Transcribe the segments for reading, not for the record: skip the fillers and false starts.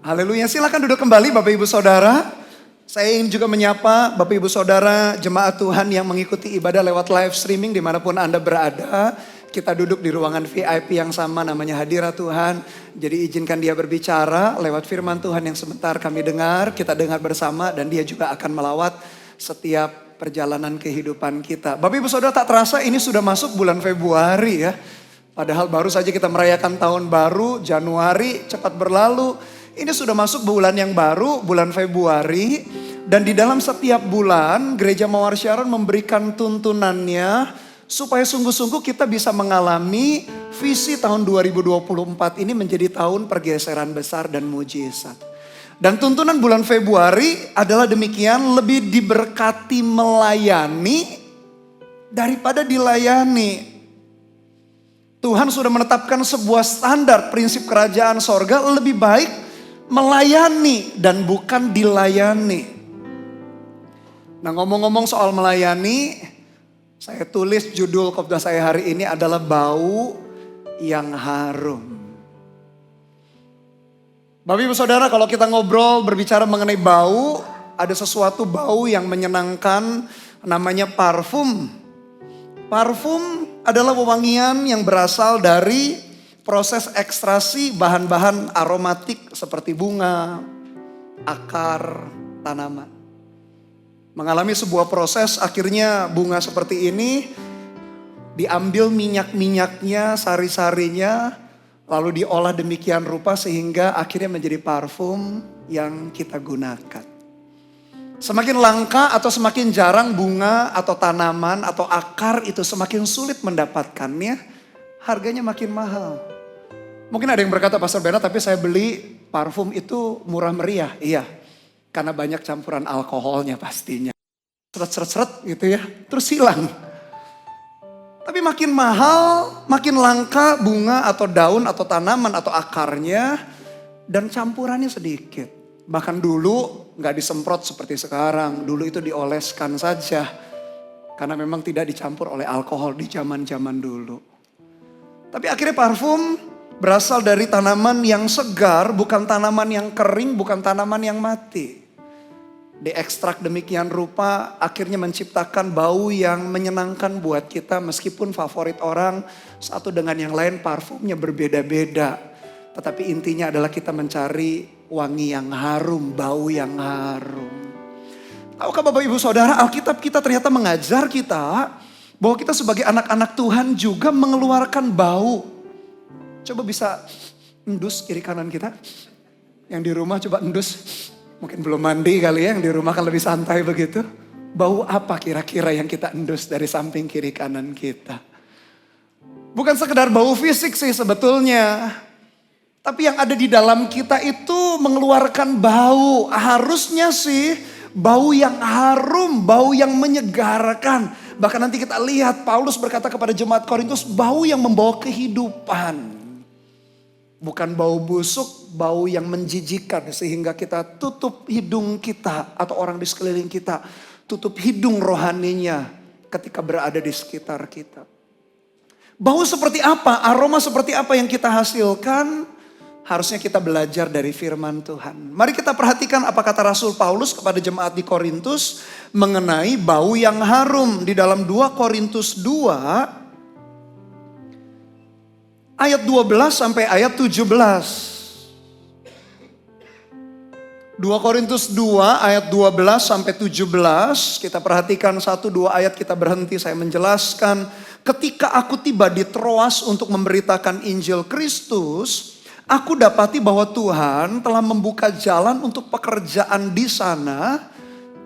Haleluya, silakan duduk kembali Bapak Ibu Saudara. Saya ingin juga menyapa Bapak Ibu Saudara jemaat Tuhan yang mengikuti ibadah lewat live streaming dimanapun Anda berada. Kita duduk di ruangan VIP yang sama namanya Hadirat Tuhan. Jadi izinkan dia berbicara lewat firman Tuhan yang sebentar kami dengar. Kita dengar bersama dan dia juga akan melawat setiap perjalanan kehidupan kita. Bapak Ibu Saudara, tak terasa ini sudah masuk bulan Februari ya. Padahal baru saja kita merayakan tahun baru, Januari cepat berlalu. Ini sudah masuk bulan yang baru, bulan Februari. Dan di dalam setiap bulan Gereja Mawar Syaron memberikan tuntunannya supaya sungguh-sungguh kita bisa mengalami visi tahun 2024 ini menjadi tahun pergeseran besar dan mujizat. Dan tuntunan bulan Februari adalah demikian, lebih diberkati melayani daripada dilayani. Tuhan sudah menetapkan sebuah standar prinsip kerajaan sorga, lebih baik melayani dan bukan dilayani. Nah, ngomong-ngomong soal melayani, saya tulis judul khotbah saya hari ini adalah bau yang harum. Bapak Ibu Saudara, kalau kita ngobrol berbicara mengenai bau, ada sesuatu bau yang menyenangkan namanya parfum. Parfum adalah wewangian yang berasal dari proses ekstraksi bahan-bahan aromatik seperti bunga, akar, tanaman. Mengalami sebuah proses, akhirnya bunga seperti ini diambil minyak-minyaknya, sari-sarinya, lalu diolah demikian rupa sehingga akhirnya menjadi parfum yang kita gunakan. Semakin langka atau semakin jarang bunga atau tanaman atau akar itu semakin sulit mendapatkannya, harganya makin mahal. Mungkin ada yang berkata, Pastor Bernard, tapi saya beli parfum itu murah meriah. Iya, karena banyak campuran alkoholnya pastinya. Seret-seret gitu ya, terus hilang. Tapi makin mahal, makin langka bunga atau daun atau tanaman atau akarnya. Dan campurannya sedikit. Bahkan dulu gak disemprot seperti sekarang. Dulu itu dioleskan saja. Karena memang tidak dicampur oleh alkohol di zaman-zaman dulu. Tapi akhirnya parfum berasal dari tanaman yang segar, bukan tanaman yang kering, bukan tanaman yang mati. Diekstrak demikian rupa, akhirnya menciptakan bau yang menyenangkan buat kita. Meskipun favorit orang satu dengan yang lain parfumnya berbeda-beda. Tetapi intinya adalah kita mencari wangi yang harum, bau yang harum. Tahukah Bapak Ibu Saudara, Alkitab kita ternyata mengajar kita bahwa kita sebagai anak-anak Tuhan juga mengeluarkan bau. Coba bisa endus kiri kanan kita. Yang di rumah coba endus. Mungkin belum mandi kali ya, yang di rumah kan lebih santai begitu. Bau apa kira-kira yang kita endus dari samping kiri kanan kita? Bukan sekedar bau fisik sih sebetulnya. Tapi yang ada di dalam kita itu mengeluarkan bau. Harusnya sih bau yang harum, bau yang menyegarkan. Bahkan nanti kita lihat Paulus berkata kepada jemaat Korintus, bau yang membawa kehidupan. Bukan bau busuk, bau yang menjijikan sehingga kita tutup hidung kita atau orang di sekeliling kita. Tutup hidung rohaninya ketika berada di sekitar kita. Bau seperti apa, aroma seperti apa yang kita hasilkan, harusnya kita belajar dari firman Tuhan. Mari kita perhatikan apa kata Rasul Paulus kepada jemaat di Korintus mengenai bau yang harum. Di dalam 2 Korintus 2 ayat 12 sampai ayat 17. 2 Korintus 2 ayat 12 sampai 17. Kita perhatikan 1-2 ayat kita berhenti, saya menjelaskan. Ketika aku tiba di Troas untuk memberitakan Injil Kristus, aku dapati bahwa Tuhan telah membuka jalan untuk pekerjaan di sana.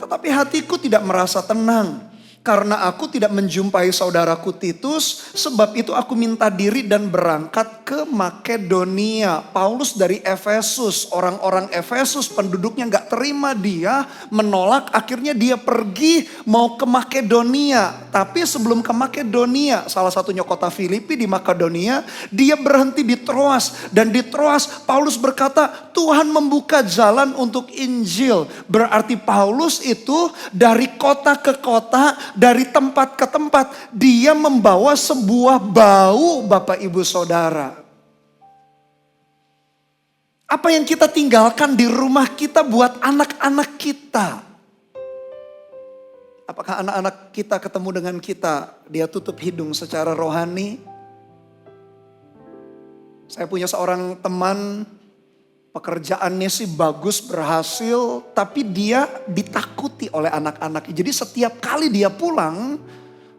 Tetapi hatiku tidak merasa tenang. Karena aku tidak menjumpai saudaraku Titus, sebab itu aku minta diri dan berangkat ke Makedonia. Paulus dari Efesus, orang-orang Efesus penduduknya gak terima dia, menolak, akhirnya dia pergi mau ke Makedonia. Tapi sebelum ke Makedonia, salah satunya kota Filipi di Makedonia, dia berhenti di Troas. Dan di Troas Paulus berkata, Tuhan membuka jalan untuk Injil. Berarti Paulus itu dari kota ke kota, dari tempat ke tempat, dia membawa sebuah bau, Bapak Ibu Saudara. Apa yang kita tinggalkan di rumah kita buat anak-anak kita? Apakah anak-anak kita ketemu dengan kita, dia tutup hidung secara rohani? Saya punya seorang teman, pekerjaannya sih bagus, berhasil, tapi dia ditakuti oleh anak-anaknya. Jadi setiap kali dia pulang,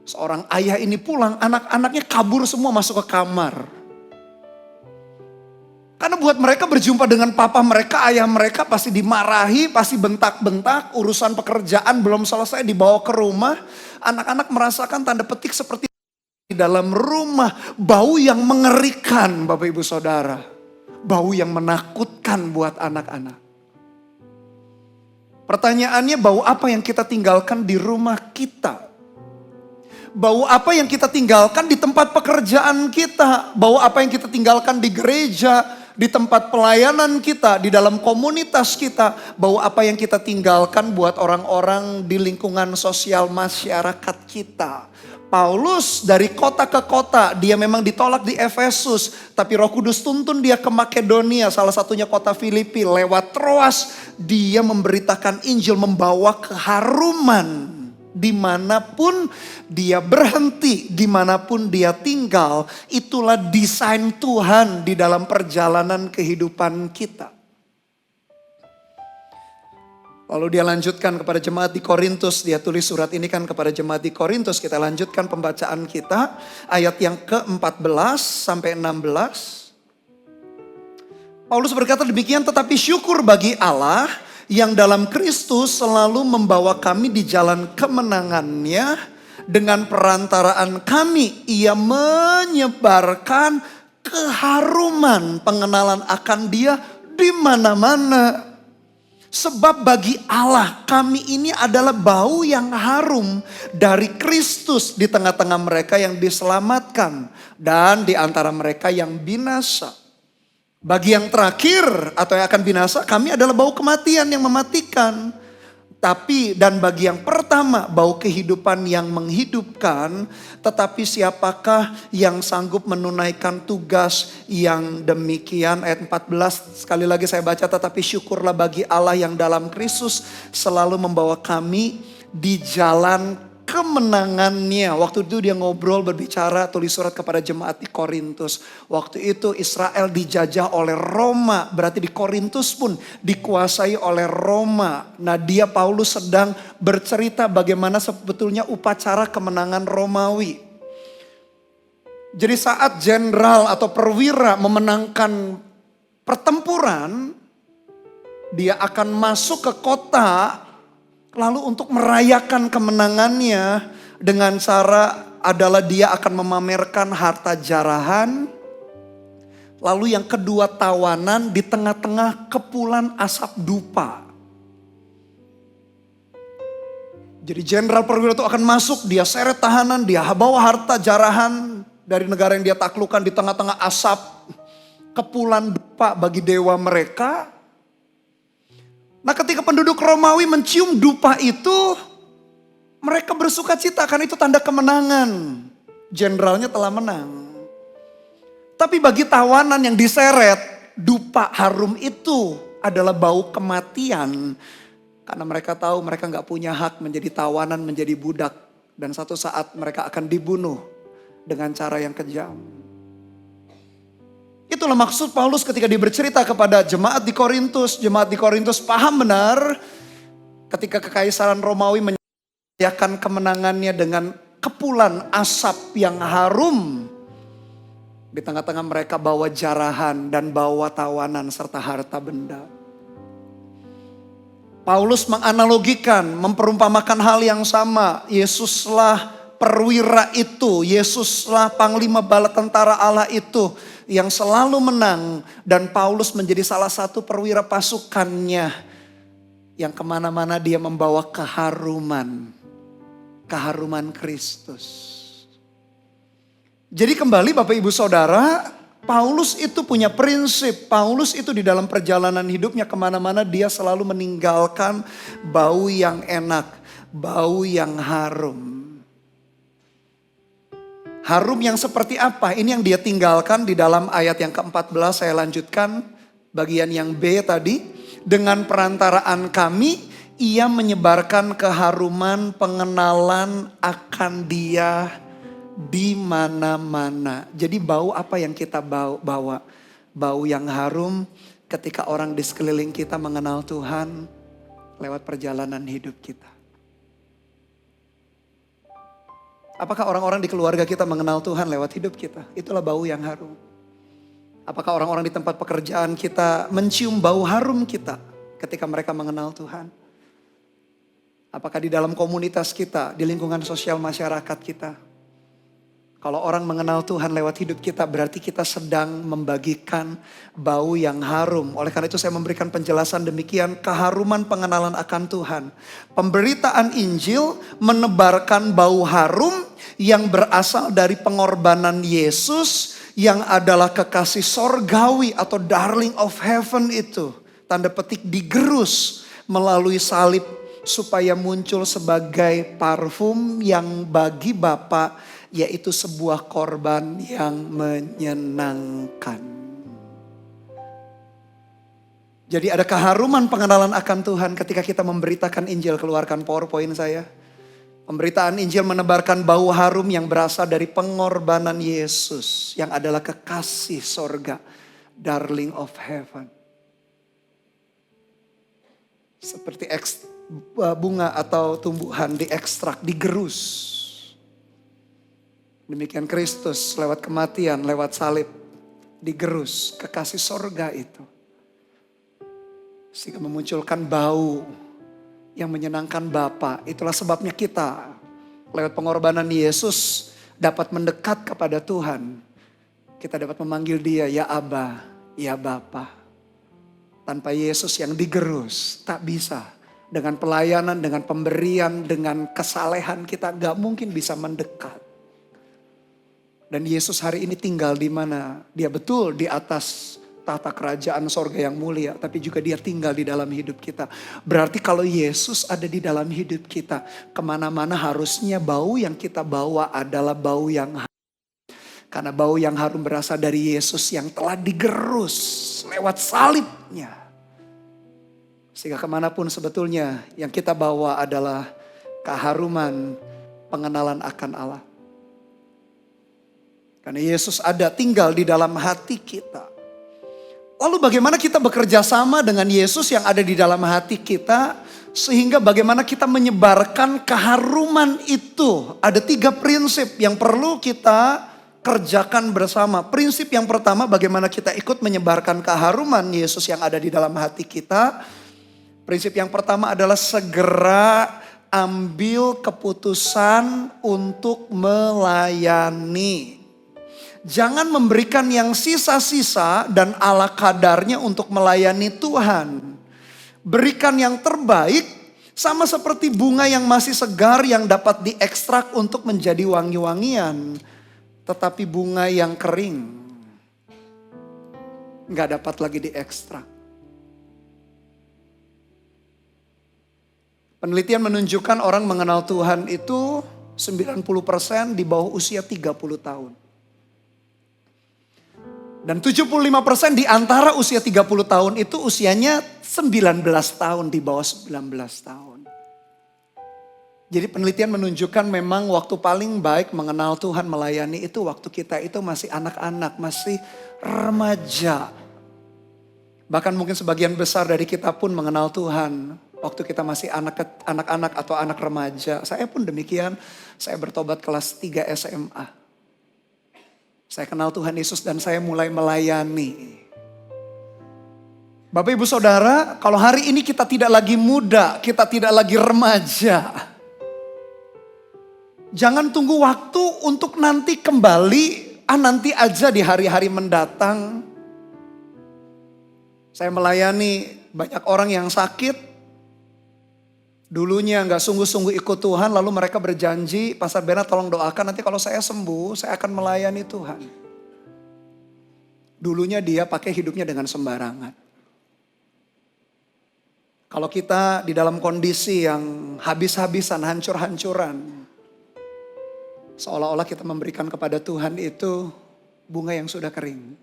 seorang ayah ini pulang, anak-anaknya kabur semua masuk ke kamar. Karena buat mereka berjumpa dengan papa mereka, ayah mereka pasti dimarahi, pasti bentak-bentak, urusan pekerjaan belum selesai dibawa ke rumah. Anak-anak merasakan tanda petik seperti di dalam rumah, bau yang mengerikan Bapak Ibu Saudara. Bau yang menakutkan buat anak-anak. Pertanyaannya, bau apa yang kita tinggalkan di rumah kita? Bau apa yang kita tinggalkan di tempat pekerjaan kita? Bau apa yang kita tinggalkan di gereja? Di tempat pelayanan kita, di dalam komunitas kita, bau apa yang kita tinggalkan buat orang-orang di lingkungan sosial masyarakat kita. Paulus dari kota ke kota, dia memang ditolak di Efesus, tapi Roh Kudus tuntun dia ke Makedonia, salah satunya kota Filipi. Lewat Troas, dia memberitakan Injil, membawa keharuman. Dimanapun dia berhenti, dimanapun dia tinggal, itulah desain Tuhan di dalam perjalanan kehidupan kita. Lalu dia lanjutkan kepada jemaat di Korintus, dia tulis surat ini kan kepada jemaat di Korintus. Kita lanjutkan pembacaan kita, ayat yang ke-14 sampai 16. Paulus berkata demikian, tetapi syukur bagi Allah yang dalam Kristus selalu membawa kami di jalan kemenangannya. Dengan perantaraan kami, ia menyebarkan keharuman pengenalan akan dia di mana-mana. Sebab bagi Allah kami ini adalah bau yang harum dari Kristus di tengah-tengah mereka yang diselamatkan dan di antara mereka yang binasa. Bagi yang terakhir atau yang akan binasa, kami adalah bau kematian yang mematikan. Tapi dan bagi yang pertama, bau kehidupan yang menghidupkan. Tetapi siapakah yang sanggup menunaikan tugas yang demikian? Ayat 14, sekali lagi saya baca, tetapi syukurlah bagi Allah yang dalam Kristus selalu membawa kami di jalan kemenangannya. Waktu itu dia ngobrol, berbicara, tulis surat kepada jemaat di Korintus. Waktu itu Israel dijajah oleh Roma, berarti di Korintus pun dikuasai oleh Roma. Nah, dia Paulus sedang bercerita bagaimana sebetulnya upacara kemenangan Romawi. Jadi saat jenderal atau perwira memenangkan pertempuran, dia akan masuk ke kota. Lalu untuk merayakan kemenangannya dengan cara adalah dia akan memamerkan harta jarahan. Lalu yang kedua tawanan di tengah-tengah kepulan asap dupa. Jadi jenderal perwira itu akan masuk, dia seret tahanan, dia bawa harta jarahan dari negara yang dia taklukkan di tengah-tengah asap kepulan dupa bagi dewa mereka. Nah, ketika penduduk Romawi mencium dupa itu, mereka bersuka cita karena itu tanda kemenangan. Jenderalnya telah menang. Tapi bagi tawanan yang diseret, dupa harum itu adalah bau kematian. Karena mereka tahu mereka gak punya hak menjadi tawanan, menjadi budak. Dan satu saat mereka akan dibunuh dengan cara yang kejam. Itulah maksud Paulus ketika dia bercerita kepada jemaat di Korintus. Jemaat di Korintus paham benar ketika kekaisaran Romawi menyediakan kemenangannya dengan kepulan asap yang harum. Di tengah-tengah mereka bawa jarahan dan bawa tawanan serta harta benda. Paulus menganalogikan, memperumpamakan hal yang sama. Yesuslah perwira itu, Yesuslah panglima bala tentara Allah itu yang selalu menang. Dan Paulus menjadi salah satu perwira pasukannya yang kemana-mana dia membawa keharuman. Keharuman Kristus. Jadi kembali Bapak Ibu Saudara, Paulus itu punya prinsip. Paulus itu di dalam perjalanan hidupnya kemana-mana dia selalu meninggalkan bau yang enak. Bau yang harum. Harum yang seperti apa? Ini yang dia tinggalkan di dalam ayat yang ke-14 saya lanjutkan. Bagian yang B tadi, dengan perantaraan kami, ia menyebarkan keharuman pengenalan akan dia di mana-mana. Jadi bau apa yang kita bawa? Bau yang harum ketika orang di sekeliling kita mengenal Tuhan lewat perjalanan hidup kita. Apakah orang-orang di keluarga kita mengenal Tuhan lewat hidup kita? Itulah bau yang harum. Apakah orang-orang di tempat pekerjaan kita mencium bau harum kita ketika mereka mengenal Tuhan? Apakah di dalam komunitas kita, di lingkungan sosial masyarakat kita? Kalau orang mengenal Tuhan lewat hidup kita, berarti kita sedang membagikan bau yang harum. Oleh karena itu saya memberikan penjelasan demikian, keharuman pengenalan akan Tuhan. Pemberitaan Injil menebarkan bau harum yang berasal dari pengorbanan Yesus yang adalah kekasih sorgawi atau darling of heaven itu. Tanda petik digerus melalui salib supaya muncul sebagai parfum yang bagi Bapa yaitu sebuah korban yang menyenangkan. Jadi ada keharuman pengenalan akan Tuhan ketika kita memberitakan Injil. Keluarkan PowerPoint saya. Pemberitaan Injil menebarkan bau harum yang berasal dari pengorbanan Yesus yang adalah kekasih sorga, darling of heaven. Seperti bunga atau tumbuhan diekstrak, digerus. Demikian Kristus lewat kematian, lewat salib, digerus kekasih sorga itu. Sehingga memunculkan bau yang menyenangkan Bapa. Itulah sebabnya kita lewat pengorbanan Yesus dapat mendekat kepada Tuhan. Kita dapat memanggil dia ya Aba, ya Bapa. Tanpa Yesus yang digerus tak bisa. Dengan pelayanan, dengan pemberian, dengan kesalehan kita gak mungkin bisa mendekat. Dan Yesus hari ini tinggal di mana? Dia betul di atas tahta kerajaan sorga yang mulia. Tapi juga dia tinggal di dalam hidup kita. Berarti kalau Yesus ada di dalam hidup kita. Kemana-mana harusnya bau yang kita bawa adalah bau yang harum. Karena bau yang harum berasal dari Yesus yang telah digerus lewat salibnya. Sehingga kemanapun sebetulnya yang kita bawa adalah keharuman pengenalan akan Allah. Karena Yesus ada tinggal di dalam hati kita. Lalu bagaimana kita bekerja sama dengan Yesus yang ada di dalam hati kita. Sehingga bagaimana kita menyebarkan keharuman itu. Ada 3 prinsip yang perlu kita kerjakan bersama. Prinsip yang pertama, bagaimana kita ikut menyebarkan keharuman Yesus yang ada di dalam hati kita. Prinsip yang pertama adalah segera ambil keputusan untuk melayani. Jangan memberikan yang sisa-sisa dan ala kadarnya untuk melayani Tuhan. Berikan yang terbaik, sama seperti bunga yang masih segar yang dapat diekstrak untuk menjadi wangi-wangian. Tetapi bunga yang kering gak dapat lagi diekstrak. Penelitian menunjukkan orang mengenal Tuhan itu 90% di bawah usia 30 tahun. Dan 75% di antara usia 30 tahun itu usianya 19 tahun, di bawah 19 tahun. Jadi penelitian menunjukkan memang waktu paling baik mengenal Tuhan, melayani itu waktu kita itu masih anak-anak, masih remaja. Bahkan mungkin sebagian besar dari kita pun mengenal Tuhan waktu kita masih anak-anak atau anak remaja. Saya pun demikian, saya bertobat kelas 3 SMA. Saya kenal Tuhan Yesus dan saya mulai melayani. Bapak Ibu Saudara, kalau hari ini kita tidak lagi muda, kita tidak lagi remaja. Jangan tunggu waktu untuk nanti kembali, nanti aja di hari-hari mendatang. Saya melayani banyak orang yang sakit. Dulunya gak sungguh-sungguh ikut Tuhan, lalu mereka berjanji, Pastor Bernard tolong doakan nanti kalau saya sembuh, saya akan melayani Tuhan. Dulunya dia pakai hidupnya dengan sembarangan. Kalau kita di dalam kondisi yang habis-habisan, hancur-hancuran, seolah-olah kita memberikan kepada Tuhan itu bunga yang sudah kering.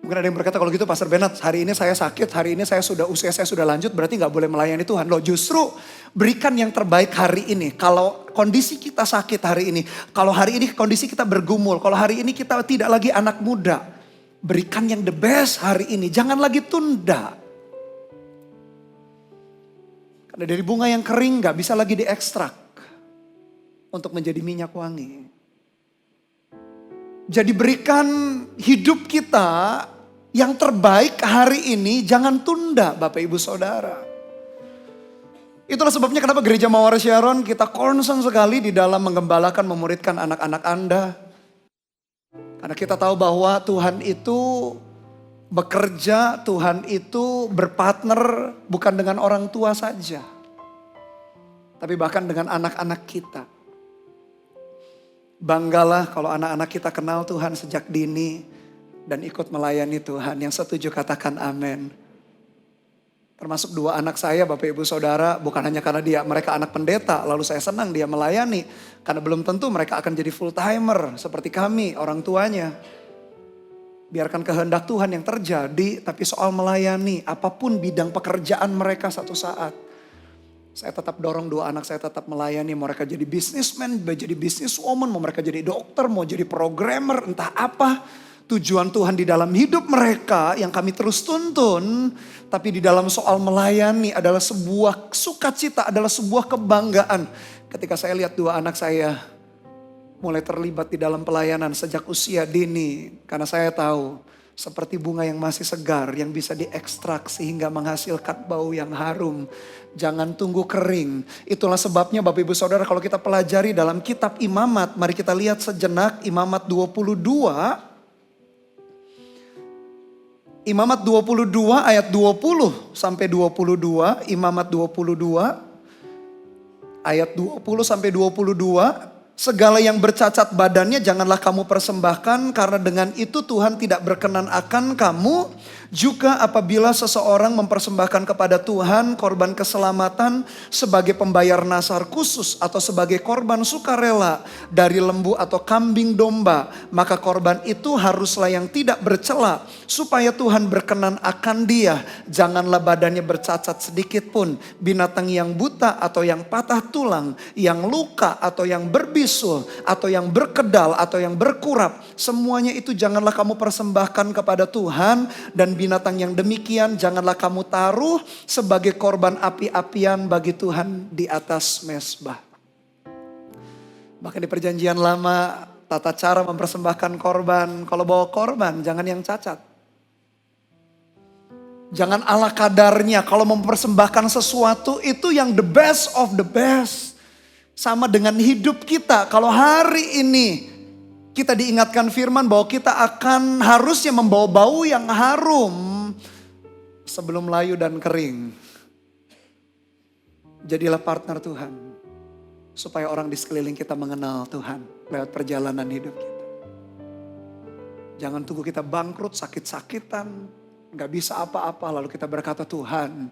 Mungkin ada yang berkata, kalau gitu Pastor Bernard, hari ini saya sakit, hari ini usia saya sudah lanjut, berarti gak boleh melayani Tuhan. Loh, justru berikan yang terbaik hari ini. Kalau kondisi kita sakit hari ini, kalau hari ini kondisi kita bergumul, kalau hari ini kita tidak lagi anak muda, berikan yang the best hari ini, jangan lagi tunda. Karena dari bunga yang kering gak bisa lagi diekstrak untuk menjadi minyak wangi. Jadi berikan hidup kita yang terbaik hari ini, jangan tunda Bapak Ibu Saudara. Itulah sebabnya kenapa Gereja Mawar Sharon kita concern sekali di dalam menggembalakan, memuridkan anak-anak Anda. Karena kita tahu bahwa Tuhan itu bekerja, Tuhan itu berpartner bukan dengan orang tua saja. Tapi bahkan dengan anak-anak kita. Banggalah kalau anak-anak kita kenal Tuhan sejak dini dan ikut melayani Tuhan. Yang setuju katakan amin. Termasuk 2 anak saya Bapak Ibu Saudara, bukan hanya karena mereka anak pendeta, lalu saya senang dia melayani. Karena belum tentu mereka akan jadi full timer seperti kami orang tuanya. Biarkan kehendak Tuhan yang terjadi, tapi soal melayani apapun bidang pekerjaan mereka satu saat. Saya tetap dorong 2 anak saya tetap melayani. Mau mereka jadi businessman, mau jadi businesswoman, mau mereka jadi dokter, mau jadi programmer, entah apa. Tujuan Tuhan di dalam hidup mereka yang kami terus tuntun. Tapi di dalam soal melayani adalah sebuah sukacita, adalah sebuah kebanggaan. Ketika saya lihat 2 anak saya mulai terlibat di dalam pelayanan sejak usia dini. Karena saya tahu seperti bunga yang masih segar yang bisa diekstrak sehingga menghasilkan bau yang harum. Jangan tunggu kering. Itulah sebabnya Bapak Ibu Saudara kalau kita pelajari dalam kitab Imamat. Mari kita lihat sejenak Imamat 22. Imamat 22 ayat 20 sampai 22. Imamat 22 ayat 20 sampai 22. Segala yang bercacat badannya janganlah kamu persembahkan, karena dengan itu Tuhan tidak berkenan akan kamu. Juga apabila seseorang mempersembahkan kepada Tuhan korban keselamatan sebagai pembayar nasar khusus atau sebagai korban sukarela dari lembu atau kambing domba, maka korban itu haruslah yang tidak bercela supaya Tuhan berkenan akan dia. Janganlah badannya bercacat sedikit pun. Binatang yang buta atau yang patah tulang, yang luka atau yang berbisul atau yang berkedal atau yang berkurap, semuanya itu janganlah kamu persembahkan kepada Tuhan. Dan binatang yang demikian janganlah kamu taruh sebagai korban api-apian bagi Tuhan di atas mezbah. Bahkan di perjanjian lama tata cara mempersembahkan korban, kalau bawa korban jangan yang cacat. Jangan ala kadarnya, kalau mempersembahkan sesuatu itu yang the best of the best. Sama dengan hidup kita, kalau hari ini kita diingatkan firman bahwa kita akan harusnya membawa bau yang harum sebelum layu dan kering. Jadilah partner Tuhan. Supaya orang di sekeliling kita mengenal Tuhan lewat perjalanan hidup kita. Jangan tunggu kita bangkrut, sakit-sakitan, gak bisa apa-apa lalu kita berkata, Tuhan,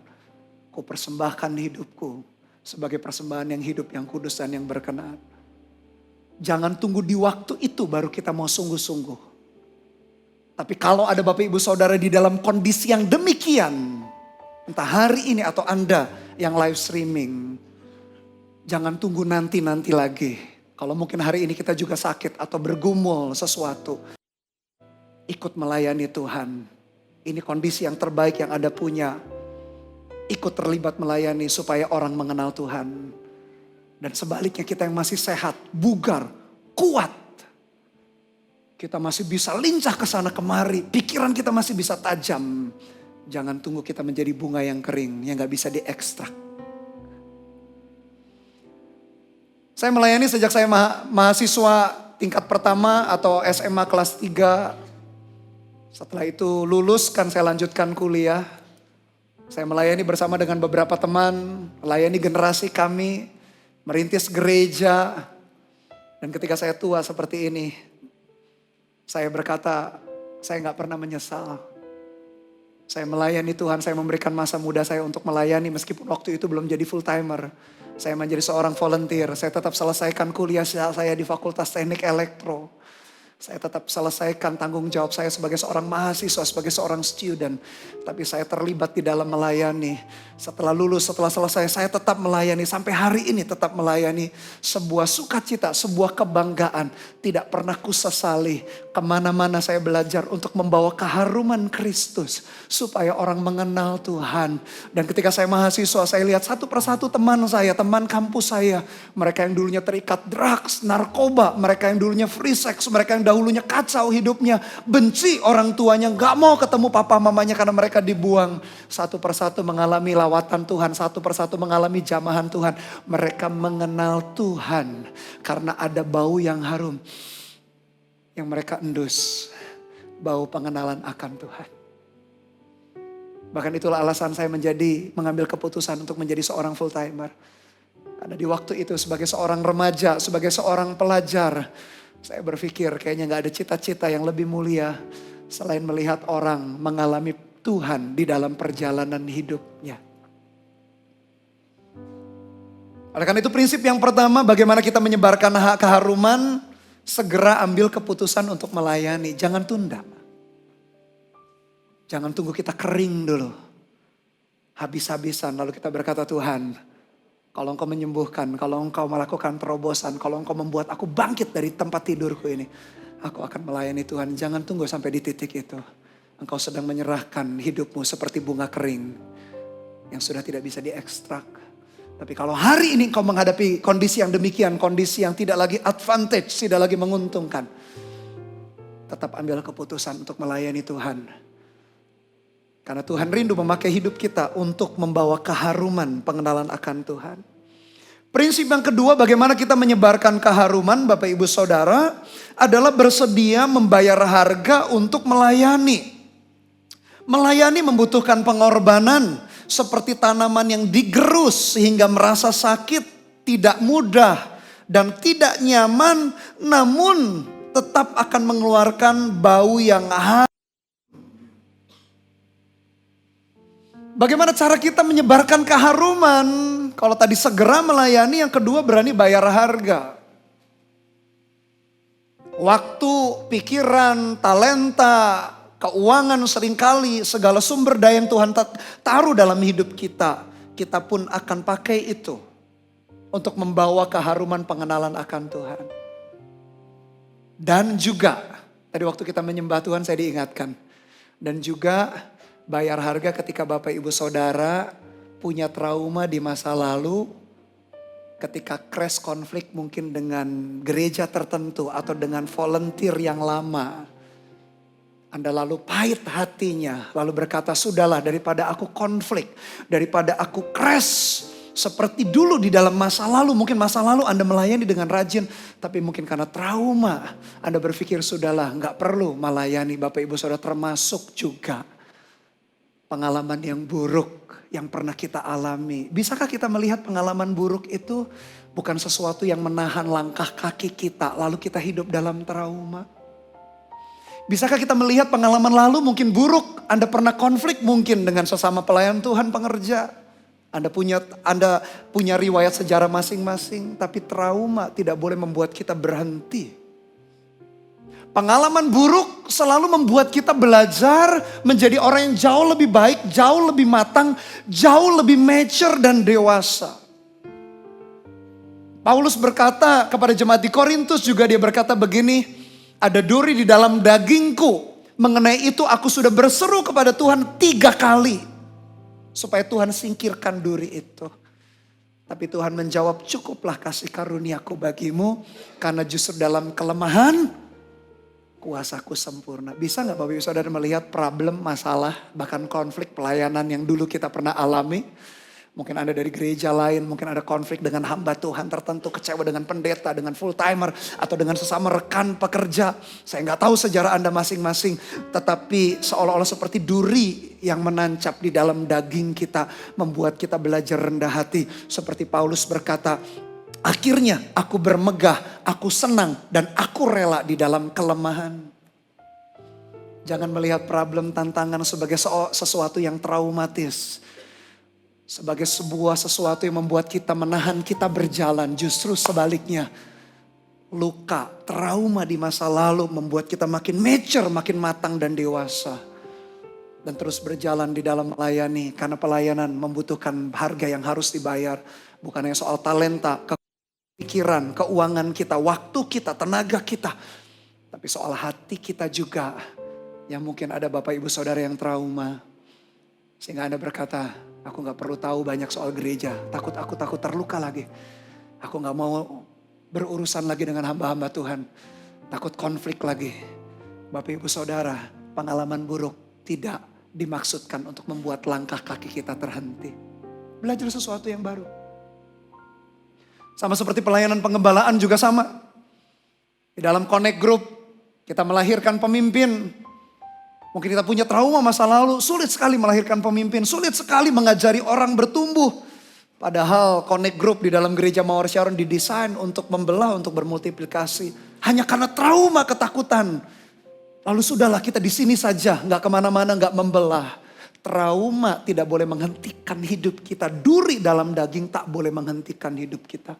Ku persembahkan hidupku sebagai persembahan yang hidup, yang kudus dan yang berkenan. Jangan tunggu di waktu itu baru kita mau sungguh-sungguh. Tapi kalau ada Bapak Ibu Saudara di dalam kondisi yang demikian, entah hari ini atau Anda yang live streaming, jangan tunggu nanti-nanti lagi. Kalau mungkin hari ini kita juga sakit atau bergumul sesuatu, ikut melayani Tuhan. Ini kondisi yang terbaik yang Anda punya. Ikut terlibat melayani supaya orang mengenal Tuhan. Dan sebaliknya kita yang masih sehat, bugar, kuat. Kita masih bisa lincah ke sana kemari. Pikiran kita masih bisa tajam. Jangan tunggu kita menjadi bunga yang kering, yang gak bisa diekstrak. Saya melayani sejak saya mahasiswa tingkat pertama atau SMA kelas 3. Setelah itu lulus kan saya lanjutkan kuliah. Saya melayani bersama dengan beberapa teman, melayani generasi kami. Merintis gereja, dan ketika saya tua seperti ini, saya berkata, saya gak pernah menyesal. Saya melayani Tuhan, saya memberikan masa muda saya untuk melayani meskipun waktu itu belum jadi full timer. Saya menjadi seorang volunteer, saya tetap selesaikan kuliah saya di Fakultas Teknik Elektro. Saya tetap selesaikan tanggung jawab saya sebagai seorang mahasiswa, sebagai seorang student. Tapi saya terlibat di dalam melayani. Setelah lulus, setelah selesai, saya tetap melayani. Sampai hari ini tetap melayani. Sebuah sukacita, sebuah kebanggaan. Tidak pernah kusesali. Kemana-mana saya belajar untuk membawa keharuman Kristus. Supaya orang mengenal Tuhan. Dan ketika saya mahasiswa, saya lihat satu persatu teman saya, teman kampus saya. Mereka yang dulunya terikat drugs, narkoba. Mereka yang dulunya free sex, mereka yang dahulunya kacau hidupnya, benci orang tuanya, gak mau ketemu papa mamanya karena mereka dibuang. Satu persatu mengalami lawatan Tuhan, satu persatu mengalami jamahan Tuhan. Mereka mengenal Tuhan karena ada bau yang harum yang mereka endus, bau pengenalan akan Tuhan. Bahkan itulah alasan saya mengambil keputusan untuk menjadi seorang full timer. Karena di waktu itu sebagai seorang remaja, sebagai seorang pelajar, saya berpikir kayaknya gak ada cita-cita yang lebih mulia selain melihat orang mengalami Tuhan di dalam perjalanan hidupnya. Oleh karena itu prinsip yang pertama, bagaimana kita menyebarkan keharuman, segera ambil keputusan untuk melayani. Jangan tunda. Jangan tunggu kita kering dulu. Habis-habisan lalu kita berkata, Tuhan, kalau Engkau menyembuhkan, kalau Engkau melakukan terobosan, kalau Engkau membuat aku bangkit dari tempat tidurku ini, aku akan melayani Tuhan. Jangan tunggu sampai di titik itu. Engkau sedang menyerahkan hidupmu seperti bunga kering yang sudah tidak bisa diekstrak. Tapi kalau hari ini Engkau menghadapi kondisi yang demikian, kondisi yang tidak lagi advantage, tidak lagi menguntungkan, tetap ambil keputusan untuk melayani Tuhan. Karena Tuhan rindu memakai hidup kita untuk membawa keharuman pengenalan akan Tuhan. Prinsip yang kedua, bagaimana kita menyebarkan keharuman, Bapak Ibu Saudara, adalah bersedia membayar harga untuk melayani. Melayani membutuhkan pengorbanan, seperti tanaman yang digerus sehingga merasa sakit, tidak mudah dan tidak nyaman, namun tetap akan mengeluarkan bau yang harum. Bagaimana cara kita menyebarkan keharuman? Kalau tadi segera melayani, yang kedua berani bayar harga. Waktu, pikiran, talenta, keuangan seringkali segala sumber daya yang Tuhan taruh dalam hidup kita. Kita pun akan pakai itu untuk membawa keharuman pengenalan akan Tuhan. Dan juga, tadi waktu kita menyembah Tuhan saya diingatkan. Dan juga bayar harga ketika Bapak Ibu Saudara punya trauma di masa lalu, ketika crash konflik mungkin dengan gereja tertentu atau dengan volunteer yang lama. Anda lalu pahit hatinya, lalu berkata, sudahlah daripada aku konflik, daripada aku crash seperti dulu di dalam masa lalu. Mungkin masa lalu Anda melayani dengan rajin, tapi mungkin karena trauma Anda berpikir sudahlah gak perlu melayani. Bapak Ibu Saudara, termasuk juga pengalaman yang buruk yang pernah kita alami. Bisakah kita melihat pengalaman buruk itu bukan sesuatu yang menahan langkah kaki kita, lalu kita hidup dalam trauma? Bisakah kita melihat pengalaman lalu mungkin buruk, Anda pernah konflik mungkin dengan sesama pelayan Tuhan pengerja. Anda punya riwayat sejarah masing-masing, tapi trauma tidak boleh membuat kita berhenti. Pengalaman buruk selalu membuat kita belajar menjadi orang yang jauh lebih baik, jauh lebih matang, jauh lebih mature dan dewasa. Paulus berkata kepada jemaat di Korintus juga, dia berkata begini, ada duri di dalam dagingku. Mengenai itu aku sudah berseru kepada Tuhan 3 kali. Supaya Tuhan singkirkan duri itu. Tapi Tuhan menjawab, cukuplah kasih karuniaku bagimu. Karena justru dalam kelemahan, kuasaku sempurna. Bisa gak Bapak Ibu Saudara melihat problem, masalah, bahkan konflik pelayanan yang dulu kita pernah alami? Mungkin Anda dari gereja lain, mungkin ada konflik dengan hamba Tuhan tertentu, kecewa dengan pendeta, dengan full timer, atau dengan sesama rekan pekerja. Saya gak tahu sejarah Anda masing-masing, tetapi seolah-olah seperti duri yang menancap di dalam daging kita, membuat kita belajar rendah hati. Seperti Paulus berkata, akhirnya aku bermegah, aku senang, dan aku rela di dalam kelemahan. Jangan melihat problem, tantangan sebagai sesuatu yang traumatis. Sebagai sesuatu yang membuat kita menahan kita berjalan. Justru sebaliknya. luka, trauma di masa lalu membuat kita makin mature, makin matang dan dewasa. Dan terus berjalan di dalam melayani. Karena pelayanan membutuhkan harga yang harus dibayar. Bukan hanya soal talenta, pikiran, keuangan kita, waktu kita, tenaga kita. Tapi soal hati kita juga. Yang mungkin ada Bapak Ibu Saudara yang trauma. Sehingga Anda berkata, aku gak perlu tahu banyak soal gereja. Aku takut terluka lagi. Aku gak mau berurusan lagi dengan hamba-hamba Tuhan. Takut konflik lagi. Bapak Ibu Saudara, pengalaman buruk tidak dimaksudkan untuk membuat langkah kaki kita terhenti. Belajar sesuatu yang baru. Sama seperti pelayanan pengembalaan juga sama. Di dalam connect group, kita melahirkan pemimpin. Mungkin kita punya trauma masa lalu, sulit sekali melahirkan pemimpin, sulit sekali mengajari orang bertumbuh. Padahal connect group di dalam gereja Mawar Sharon didesain untuk membelah, untuk bermultiplikasi. Hanya karena trauma, ketakutan. Lalu sudahlah kita di sini saja, gak kemana-mana, gak membelah. Trauma tidak boleh menghentikan hidup kita. Duri dalam daging tak boleh menghentikan hidup kita.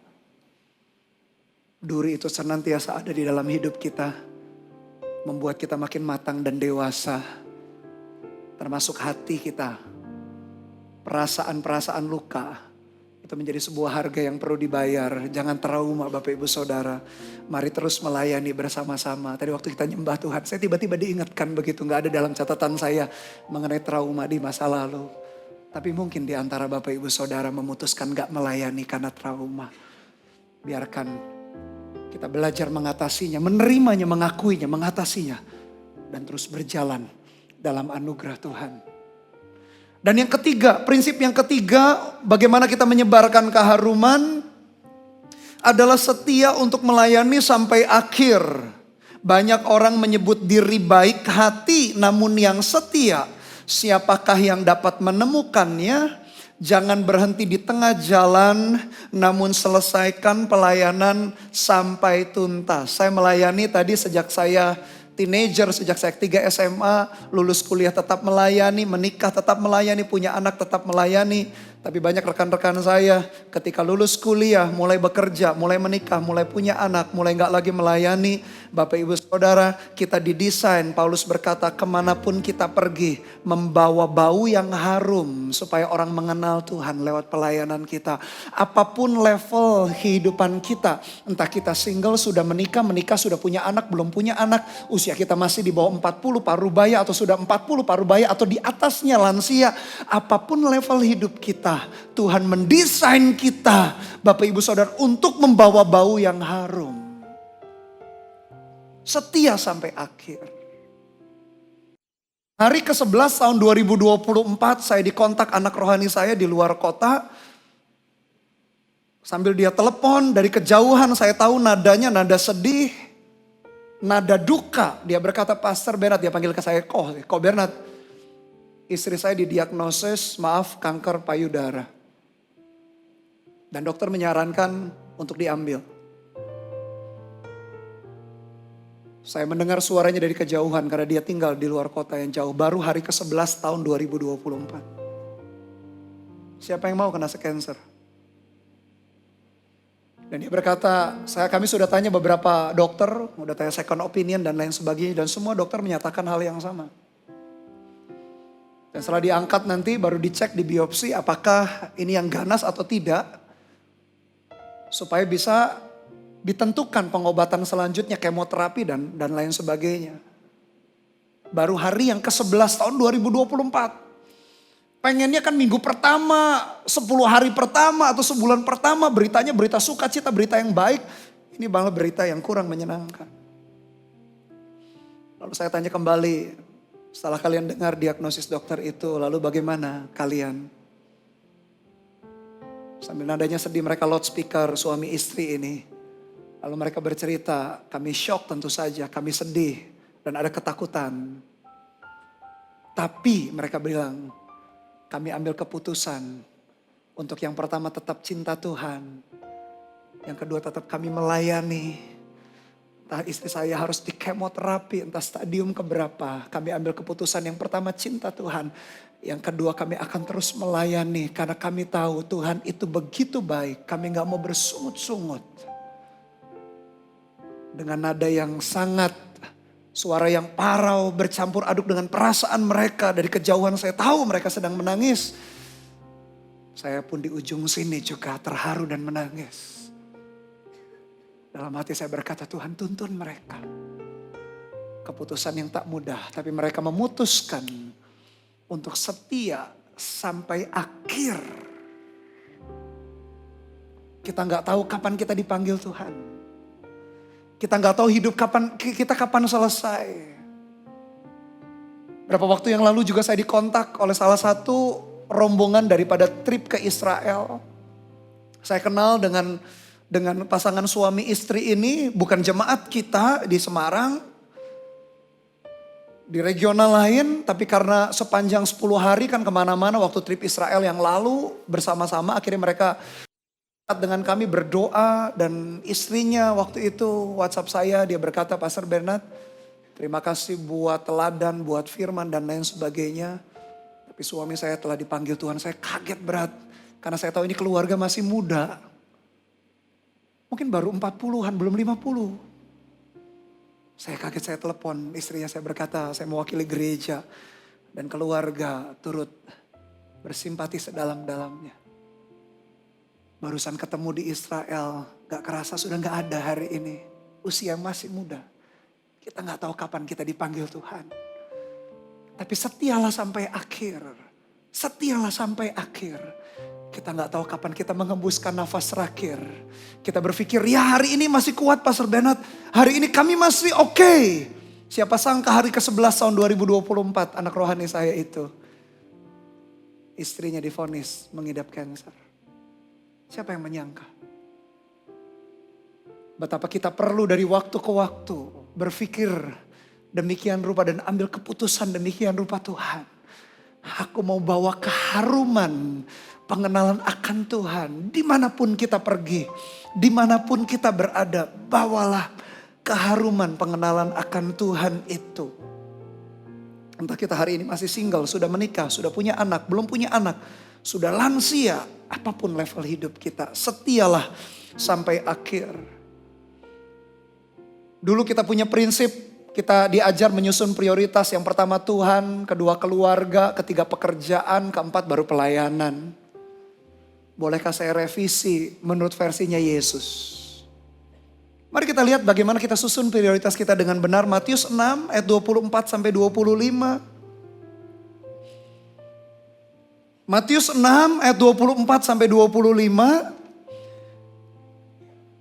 Duri itu senantiasa ada di dalam hidup kita. Membuat kita makin matang dan dewasa. Termasuk hati kita. Perasaan-perasaan luka. Itu menjadi sebuah harga yang perlu dibayar. Jangan trauma Bapak Ibu Saudara. Mari terus melayani bersama-sama. Tadi waktu kita nyembah Tuhan, saya tiba-tiba diingatkan begitu. Gak ada dalam catatan saya mengenai trauma di masa lalu. Tapi mungkin di antara Bapak Ibu Saudara memutuskan gak melayani karena trauma. Biarkan kita belajar mengatasinya, menerimanya, mengakuinya, mengatasinya. Dan terus berjalan dalam anugerah Tuhan. Dan yang ketiga, prinsip yang ketiga, bagaimana kita menyebarkan keharuman adalah setia untuk melayani sampai akhir. Banyak orang menyebut diri baik hati namun yang setia. Siapakah yang dapat menemukannya? Jangan berhenti di tengah jalan namun selesaikan pelayanan sampai tuntas. Saya melayani tadi sejak saya teenager, sejak saya 3 SMA, lulus kuliah tetap melayani, menikah tetap melayani, punya anak tetap melayani. Tapi banyak rekan-rekan saya ketika lulus kuliah, mulai bekerja, mulai menikah, mulai punya anak, mulai gak lagi melayani. Bapak Ibu Saudara, kita didesain, Paulus berkata kemanapun kita pergi, membawa bau yang harum supaya orang mengenal Tuhan lewat pelayanan kita. Apapun level kehidupan kita, entah kita single, sudah menikah, sudah punya anak, belum punya anak, usia kita masih di bawah 40 parubaya atau sudah 40 parubaya atau di atasnya lansia. Apapun level hidup kita, Tuhan mendesain kita, Bapak Ibu Saudara, untuk membawa bau yang harum. Setia sampai akhir. Hari ke-11 tahun 2024 saya dikontak anak rohani saya di luar kota. Sambil dia telepon dari kejauhan saya tahu nadanya nada sedih. Nada duka. Dia berkata, Pastor Bernard, dia panggil ke saya, Ko Bernard. Istri saya didiagnosis, kanker payudara. Dan dokter menyarankan untuk diambil. Saya mendengar suaranya dari kejauhan karena dia tinggal di luar kota yang jauh. Baru hari ke-11 tahun 2024. Siapa yang mau kena cancer? Dan dia berkata, kami sudah tanya beberapa dokter, udah tanya second opinion dan lain sebagainya. Dan semua dokter menyatakan hal yang sama. Dan setelah diangkat nanti baru dicek di biopsi apakah ini yang ganas atau tidak. Supaya bisa ditentukan pengobatan selanjutnya, kemoterapi dan lain sebagainya. Baru hari yang ke-11 tahun 2024. Pengennya kan minggu pertama, 10 hari pertama atau sebulan pertama beritanya berita sukacita, berita yang baik. Ini malah berita yang kurang menyenangkan. Lalu saya tanya kembali, setelah kalian dengar diagnosis dokter itu, lalu bagaimana kalian? Sambil nadanya sedih, mereka loudspeaker suami istri ini. Lalu mereka bercerita, kami shock tentu saja, kami sedih dan ada ketakutan. Tapi mereka bilang, kami ambil keputusan untuk yang pertama tetap cinta Tuhan. Yang kedua tetap kami melayani. Entah istri saya harus di kemoterapi, entah stadium keberapa. Kami ambil keputusan yang pertama cinta Tuhan. Yang kedua kami akan terus melayani karena kami tahu Tuhan itu begitu baik. Kami gak mau bersungut-sungut. dengan nada yang sangat, suara yang parau bercampur aduk dengan perasaan mereka. Dari kejauhan saya tahu mereka sedang menangis. Saya pun di ujung sini juga terharu dan menangis. Dalam hati saya berkata, Tuhan tuntun mereka. Keputusan yang tak mudah, tapi mereka memutuskan untuk setia sampai akhir. Kita nggak tahu kapan kita dipanggil Tuhan. Kita nggak tahu hidup kita kapan selesai. Berapa waktu yang lalu juga saya dikontak oleh salah satu rombongan daripada trip ke Israel. Saya kenal dengan pasangan suami istri ini, bukan jemaat kita di Semarang, di regional lain, tapi karena sepanjang 10 hari kan kemana-mana waktu trip Israel yang lalu bersama-sama, akhirnya mereka dengan kami berdoa. Dan istrinya waktu itu WhatsApp saya, dia berkata, Pastor Bernard, terima kasih buat teladan, buat firman dan lain sebagainya. Tapi suami saya telah dipanggil Tuhan. Saya kaget berat, karena saya tahu ini keluarga masih muda. Mungkin baru 40-an, belum 50. Saya kaget, saya telepon istrinya, saya berkata, saya mewakili gereja dan keluarga turut bersimpati sedalam-dalamnya. Barusan ketemu di Israel, gak kerasa sudah gak ada hari ini. Usia masih muda. Kita gak tahu kapan kita dipanggil Tuhan. Tapi setialah sampai akhir. Setialah sampai akhir. Kita gak tahu kapan kita mengembuskan nafas terakhir. Kita berpikir, ya hari ini masih kuat Pastor Bernard. Hari ini kami masih oke. Siapa sangka hari ke-11 tahun 2024 anak rohani saya itu, istrinya divonis mengidap kanker. Siapa yang menyangka? Betapa kita perlu dari waktu ke waktu berpikir demikian rupa dan ambil keputusan demikian rupa. Tuhan, aku mau bawa keharuman pengenalan akan Tuhan. Dimanapun kita pergi, dimanapun kita berada, bawalah keharuman pengenalan akan Tuhan itu. Entah kita hari ini masih single, sudah menikah, sudah punya anak, belum punya anak, sudah lansia, apapun level hidup kita, setialah sampai akhir. Dulu kita punya prinsip, kita diajar menyusun prioritas. Yang pertama Tuhan, kedua keluarga, ketiga pekerjaan, keempat baru pelayanan. Bolehkah saya revisi menurut versinya Yesus? Mari kita lihat bagaimana kita susun prioritas kita dengan benar. Matius 6 ayat 24 sampai 25. Matius 6 ayat 24 sampai 25.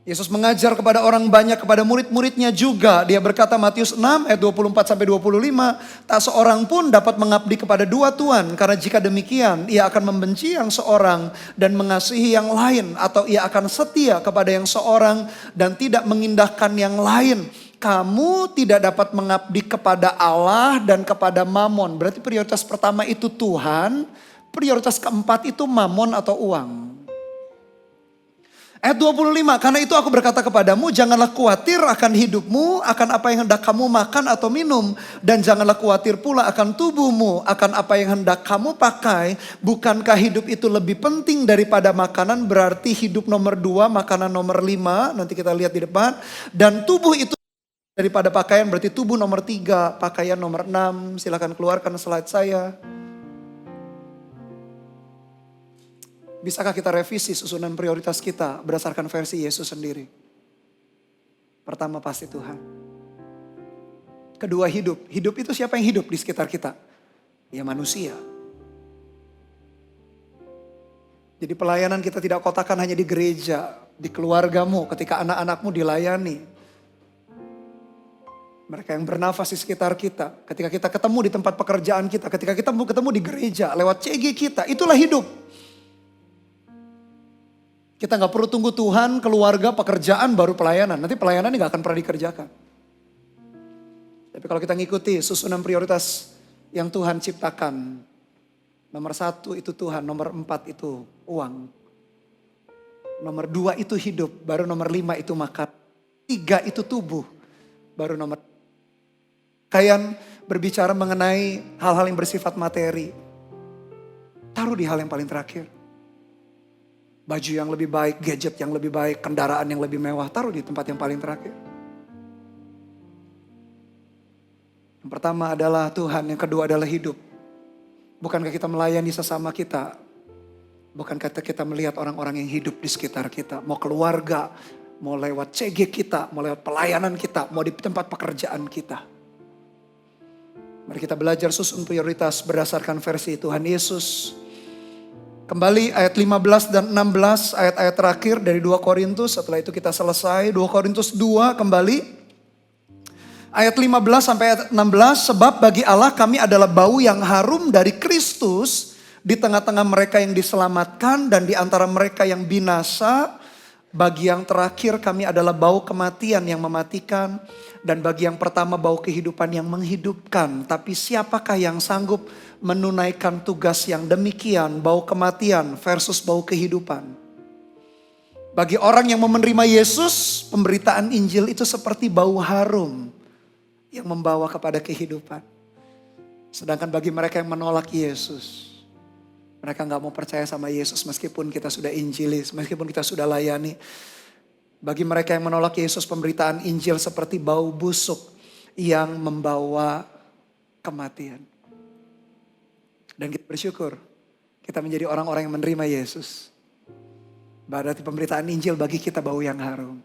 Yesus mengajar kepada orang banyak, kepada murid-muridnya juga. Dia berkata Matius 6 ayat 24 sampai 25. Tak seorang pun dapat mengabdi kepada dua tuan. Karena jika demikian ia akan membenci yang seorang dan mengasihi yang lain. Atau ia akan setia kepada yang seorang dan tidak mengindahkan yang lain. Kamu tidak dapat mengabdi kepada Allah dan kepada Mamon. Berarti prioritas pertama itu Tuhan. Prioritas keempat itu Mamon atau uang. Ayat 25, karena itu aku berkata kepadamu, janganlah khawatir akan hidupmu, akan apa yang hendak kamu makan atau minum. Dan janganlah khawatir pula akan tubuhmu, akan apa yang hendak kamu pakai. Bukankah hidup itu lebih penting daripada makanan? Berarti hidup nomor 2, makanan nomor 5. Nanti kita lihat di depan. Dan tubuh itu daripada pakaian, berarti tubuh nomor 3, pakaian nomor 6. Silakan keluarkan slide saya. Bisakah kita revisi susunan prioritas kita berdasarkan versi Yesus sendiri? Pertama pasti Tuhan. Kedua hidup. Hidup itu siapa yang hidup di sekitar kita? Ya manusia. Jadi pelayanan kita tidak kotakan hanya di gereja, di keluargamu, ketika anak-anakmu dilayani. Mereka yang bernafas di sekitar kita. Ketika kita ketemu di tempat pekerjaan kita, ketika kita ketemu di gereja, lewat CG kita, itulah hidup. Kita gak perlu tunggu Tuhan, keluarga, pekerjaan, baru pelayanan. Nanti pelayanan ini gak akan pernah dikerjakan. Tapi kalau kita ngikuti susunan prioritas yang Tuhan ciptakan. Nomor 1 itu Tuhan, nomor 4 itu uang. Nomor 2 itu hidup, baru nomor 5 itu makan. 3 itu tubuh, baru nomor. Kayan berbicara mengenai hal-hal yang bersifat materi. Taruh di hal yang paling terakhir. Baju yang lebih baik, gadget yang lebih baik, kendaraan yang lebih mewah, taruh di tempat yang paling terakhir. pertama adalah Tuhan, yang kedua adalah hidup. Bukankah kita melayani sesama kita? Bukankah kita melihat orang-orang yang hidup di sekitar kita? Mau keluarga, mau lewat CG kita, mau lewat pelayanan kita, mau di tempat pekerjaan kita. Mari kita belajar susun prioritas berdasarkan versi Tuhan Yesus. Kembali ayat 15 dan 16, ayat-ayat terakhir dari 2 Korintus. Setelah itu kita selesai. 2 Korintus 2 kembali. Ayat 15 sampai ayat 16. Sebab bagi Allah kami adalah bau yang harum dari Kristus di tengah-tengah mereka yang diselamatkan dan di antara mereka yang binasa. Bagi yang terakhir kami adalah bau kematian yang mematikan. Dan bagi yang pertama bau kehidupan yang menghidupkan. Tapi siapakah yang sanggup menunaikan tugas yang demikian? Bau kematian versus bau kehidupan. Bagi orang yang menerima Yesus, pemberitaan Injil itu seperti bau harum yang membawa kepada kehidupan. Sedangkan bagi mereka yang menolak Yesus, mereka gak mau percaya sama Yesus meskipun kita sudah injilis, meskipun kita sudah layani. Bagi mereka yang menolak Yesus, pemberitaan Injil seperti bau busuk yang membawa kematian. Dan kita bersyukur kita menjadi orang-orang yang menerima Yesus. Berarti pemberitaan Injil bagi kita bau yang harum.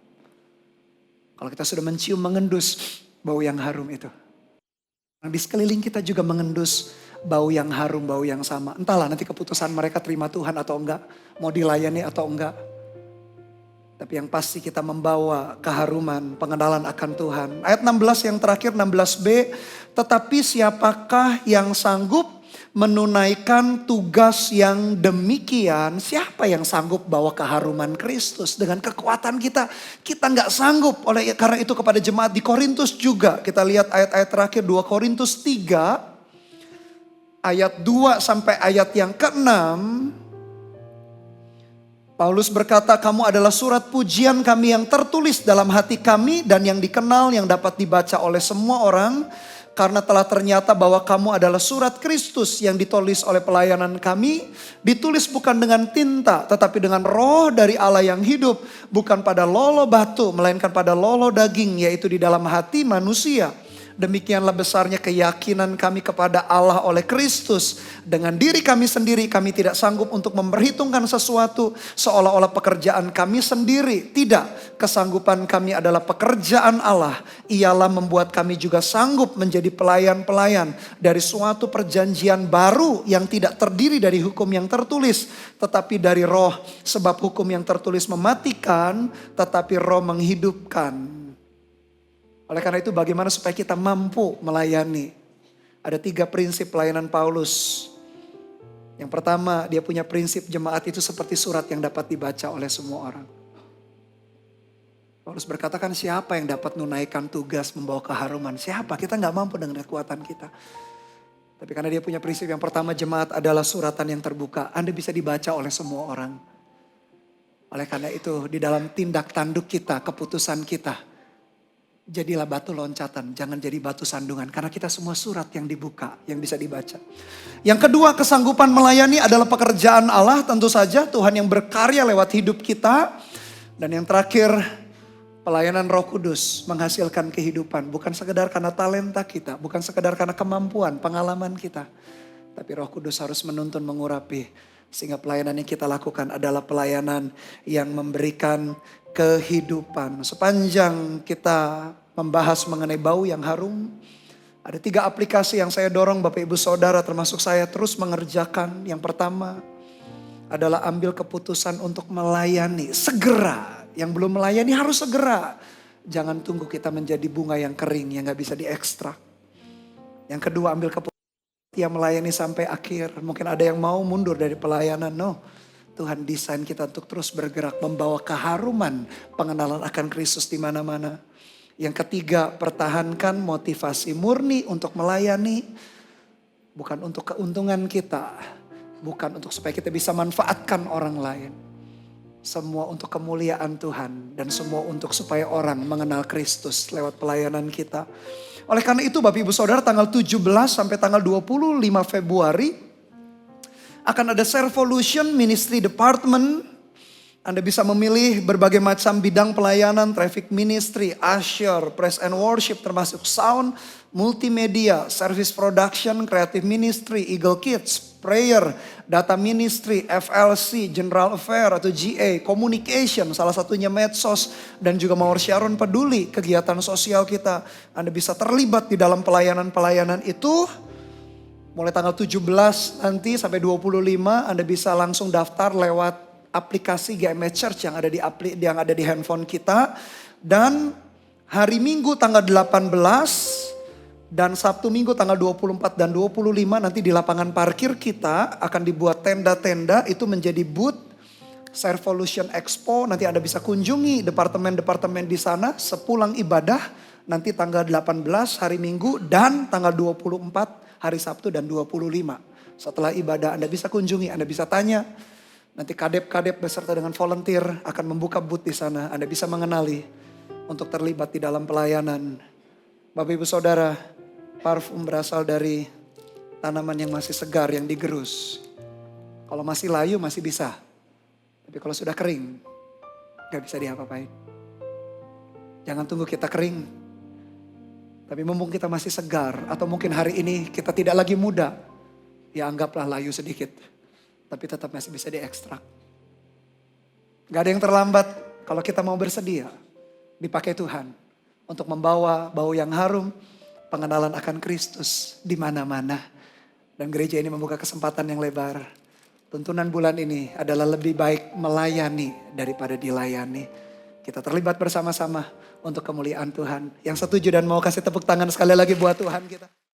Kalau kita sudah mencium, mengendus bau yang harum itu. Di sekeliling kita juga mengendus bau yang harum, bau yang sama. Entahlah nanti keputusan mereka terima Tuhan atau enggak, mau dilayani atau enggak. Tapi yang pasti kita membawa keharuman, pengenalan akan Tuhan. Ayat 16 yang terakhir, 16b. Tetapi siapakah yang sanggup menunaikan tugas yang demikian? Siapa yang sanggup bawa keharuman Kristus dengan kekuatan kita? Kita nggak sanggup. Oleh karena itu kepada jemaat di Korintus juga. Kita lihat ayat-ayat terakhir 2 Korintus 3. Ayat 2 sampai ayat yang ke-6. Paulus berkata, kamu adalah surat pujian kami yang tertulis dalam hati kami dan yang dikenal, yang dapat dibaca oleh semua orang. Karena telah ternyata bahwa kamu adalah surat Kristus yang ditulis oleh pelayanan kami. Ditulis bukan dengan tinta, tetapi dengan roh dari Allah yang hidup. Bukan pada lolo batu, melainkan pada lolo daging, yaitu di dalam hati manusia. Demikianlah besarnya keyakinan kami kepada Allah oleh Kristus. Dengan diri kami sendiri kami tidak sanggup untuk memperhitungkan sesuatu seolah-olah pekerjaan kami sendiri. Tidak, kesanggupan kami adalah pekerjaan Allah. Ialah membuat kami juga sanggup menjadi pelayan-pelayan dari suatu perjanjian baru yang tidak terdiri dari hukum yang tertulis, tetapi dari roh. Sebab hukum yang tertulis mematikan, tetapi roh menghidupkan. Oleh karena itu bagaimana supaya kita mampu melayani? Ada 3 prinsip pelayanan Paulus. Yang pertama, dia punya prinsip jemaat itu seperti surat yang dapat dibaca oleh semua orang. Paulus berkata kan siapa yang dapat menunaikan tugas membawa keharuman? Siapa? Kita gak mampu dengan kekuatan kita. Tapi karena dia punya prinsip yang pertama, jemaat adalah suratan yang terbuka. Anda bisa dibaca oleh semua orang. Oleh karena itu di dalam tindak tanduk kita, keputusan kita, jadilah batu loncatan, jangan jadi batu sandungan. Karena kita semua surat yang dibuka, yang bisa dibaca. Yang kedua, kesanggupan melayani adalah pekerjaan Allah. Tentu saja Tuhan yang berkarya lewat hidup kita. Dan yang terakhir, pelayanan Roh Kudus menghasilkan kehidupan. Bukan sekedar karena talenta kita, bukan sekedar karena kemampuan, pengalaman kita. Tapi Roh Kudus harus menuntun, mengurapi. Sehingga pelayanan yang kita lakukan adalah pelayanan yang memberikan kehidupan. Sepanjang kita membahas mengenai bau yang harum, ada 3 aplikasi yang saya dorong Bapak Ibu Saudara termasuk saya terus mengerjakan. Yang pertama adalah ambil keputusan untuk melayani segera. Yang belum melayani harus segera. Jangan tunggu kita menjadi bunga yang kering yang gak bisa diekstrak. Yang kedua, ambil keputusan yang melayani sampai akhir. Mungkin ada yang mau mundur dari pelayanan. No. Tuhan desain kita untuk terus bergerak, membawa keharuman pengenalan akan Kristus di mana-mana. Yang ketiga, pertahankan motivasi murni untuk melayani. Bukan untuk keuntungan kita. Bukan untuk supaya kita bisa manfaatkan orang lain. Semua untuk kemuliaan Tuhan. Dan semua untuk supaya orang mengenal Kristus lewat pelayanan kita. Oleh karena itu Bapak Ibu Saudara, tanggal 17 sampai tanggal 25 Februari. Akan ada Servolution Ministry Department. Anda bisa memilih berbagai macam bidang pelayanan, traffic ministry, usher, praise and worship, termasuk sound, multimedia, service production, creative ministry, Eagle Kids, prayer, data ministry, FLC, general affair atau GA, communication, salah satunya medsos, dan juga Mawar Sharon peduli kegiatan sosial kita. Anda bisa terlibat di dalam pelayanan-pelayanan itu. Mulai tanggal 17 nanti sampai 25 Anda bisa langsung daftar lewat aplikasi GMS Church yang ada di handphone kita. Dan hari Minggu tanggal 18 dan Sabtu Minggu tanggal 24 dan 25 nanti di lapangan parkir kita akan dibuat tenda-tenda itu menjadi booth Servolution Expo. Nanti Anda bisa kunjungi departemen-departemen di sana sepulang ibadah nanti tanggal 18 hari Minggu dan tanggal 24 hari Sabtu dan 25. Setelah ibadah Anda bisa kunjungi, Anda bisa tanya. Nanti kadep-kadep beserta dengan volunteer akan membuka booth di sana. Anda bisa mengenali untuk terlibat di dalam pelayanan. Bapak Ibu Saudara, parfum berasal dari tanaman yang masih segar, yang digerus. Kalau masih layu masih bisa. Tapi kalau sudah kering, gak bisa diapa-apain. Jangan tunggu kita kering. Tapi mumpung kita masih segar, atau mungkin hari ini kita tidak lagi muda, ya anggaplah layu sedikit. Tapi tetap masih bisa diekstrak. Gak ada yang terlambat kalau kita mau bersedia dipakai Tuhan untuk membawa bau yang harum, pengenalan akan Kristus di mana-mana. Dan gereja ini membuka kesempatan yang lebar. Tuntunan bulan ini adalah lebih baik melayani daripada dilayani. Kita terlibat bersama-sama untuk kemuliaan Tuhan. Yang setuju dan mau kasih tepuk tangan sekali lagi buat Tuhan kita.